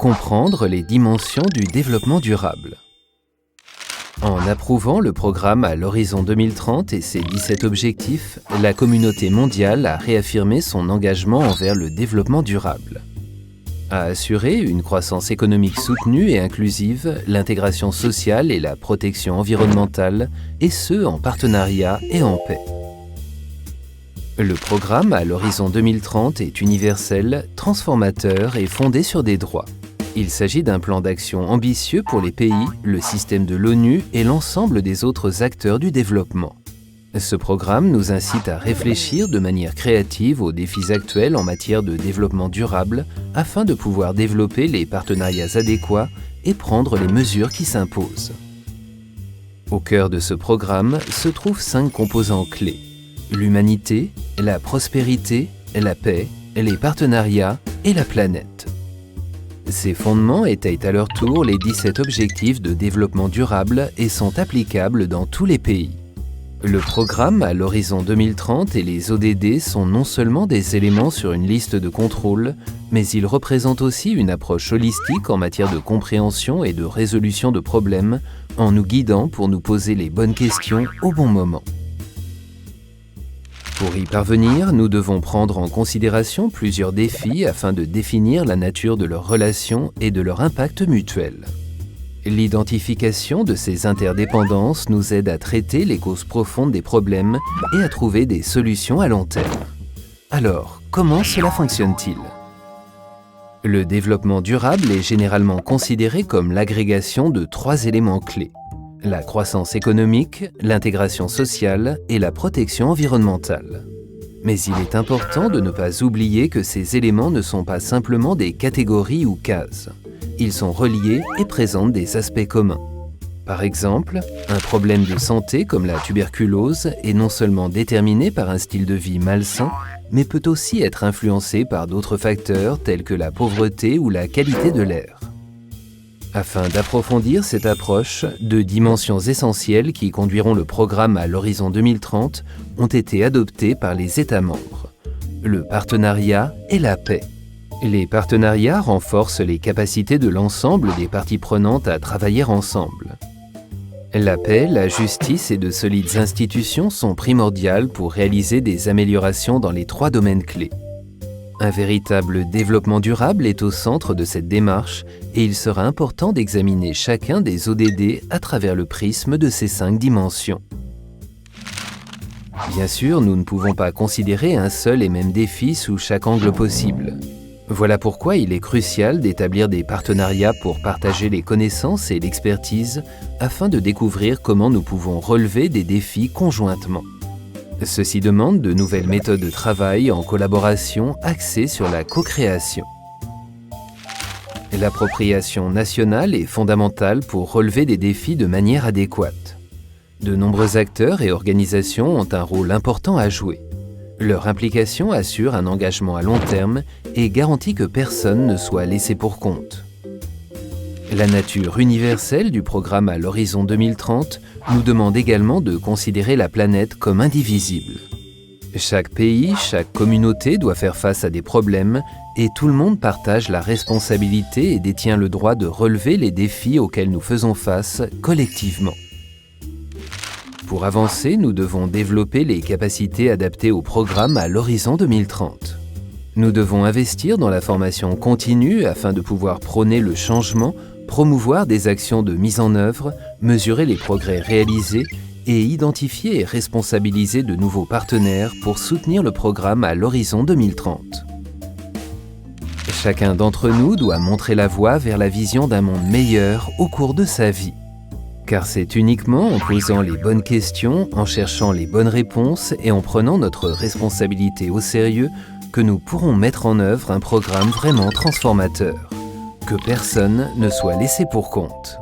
Comprendre les dimensions du développement durable. En approuvant le programme à l'horizon 2030 et ses 17 objectifs, la communauté mondiale a réaffirmé son engagement envers le développement durable. A assuré une croissance économique soutenue et inclusive, l'intégration sociale et la protection environnementale, et ce en partenariat et en paix. Le programme à l'horizon 2030 est universel, transformateur et fondé sur des droits. Il s'agit d'un plan d'action ambitieux pour les pays, le système de l'ONU et l'ensemble des autres acteurs du développement. Ce programme nous incite à réfléchir de manière créative aux défis actuels en matière de développement durable afin de pouvoir développer les partenariats adéquats et prendre les mesures qui s'imposent. Au cœur de ce programme se trouvent 5 composants clés: l'humanité, la prospérité, la paix, les partenariats et la planète. Ces fondements étayent à leur tour les 17 objectifs de développement durable et sont applicables dans tous les pays. Le programme à l'horizon 2030 et les ODD sont non seulement des éléments sur une liste de contrôle, mais ils représentent aussi une approche holistique en matière de compréhension et de résolution de problèmes, en nous guidant pour nous poser les bonnes questions au bon moment. Pour y parvenir, nous devons prendre en considération plusieurs défis afin de définir la nature de leurs relations et de leur impact mutuel. L'identification de ces interdépendances nous aide à traiter les causes profondes des problèmes et à trouver des solutions à long terme. Alors, comment cela fonctionne-t-il ? Le développement durable est généralement considéré comme l'agrégation de 3 éléments clés: la croissance économique, l'intégration sociale et la protection environnementale. Mais il est important de ne pas oublier que ces éléments ne sont pas simplement des catégories ou cases. Ils sont reliés et présentent des aspects communs. Par exemple, un problème de santé comme la tuberculose est non seulement déterminé par un style de vie malsain, mais peut aussi être influencé par d'autres facteurs tels que la pauvreté ou la qualité de l'air. Afin d'approfondir cette approche, 2 dimensions essentielles qui conduiront le programme à l'horizon 2030 ont été adoptées par les États membres: le partenariat et la paix. Les partenariats renforcent les capacités de l'ensemble des parties prenantes à travailler ensemble. La paix, la justice et de solides institutions sont primordiales pour réaliser des améliorations dans les 3 domaines clés. Un véritable développement durable est au centre de cette démarche et il sera important d'examiner chacun des ODD à travers le prisme de ces 5 dimensions. Bien sûr, nous ne pouvons pas considérer un seul et même défi sous chaque angle possible. Voilà pourquoi il est crucial d'établir des partenariats pour partager les connaissances et l'expertise afin de découvrir comment nous pouvons relever des défis conjointement. Ceci demande de nouvelles méthodes de travail en collaboration axées sur la co-création. L'appropriation nationale est fondamentale pour relever des défis de manière adéquate. De nombreux acteurs et organisations ont un rôle important à jouer. Leur implication assure un engagement à long terme et garantit que personne ne soit laissé pour compte. La nature universelle du programme à l'horizon 2030 nous demande également de considérer la planète comme indivisible. Chaque pays, chaque communauté doit faire face à des problèmes et tout le monde partage la responsabilité et détient le droit de relever les défis auxquels nous faisons face collectivement. Pour avancer, nous devons développer les capacités adaptées au programme à l'horizon 2030. Nous devons investir dans la formation continue afin de pouvoir prôner le changement, promouvoir des actions de mise en œuvre, mesurer les progrès réalisés et identifier et responsabiliser de nouveaux partenaires pour soutenir le programme à l'horizon 2030. Chacun d'entre nous doit montrer la voie vers la vision d'un monde meilleur au cours de sa vie. Car c'est uniquement en posant les bonnes questions, en cherchant les bonnes réponses et en prenant notre responsabilité au sérieux que nous pourrons mettre en œuvre un programme vraiment transformateur. Que personne ne soit laissé pour compte.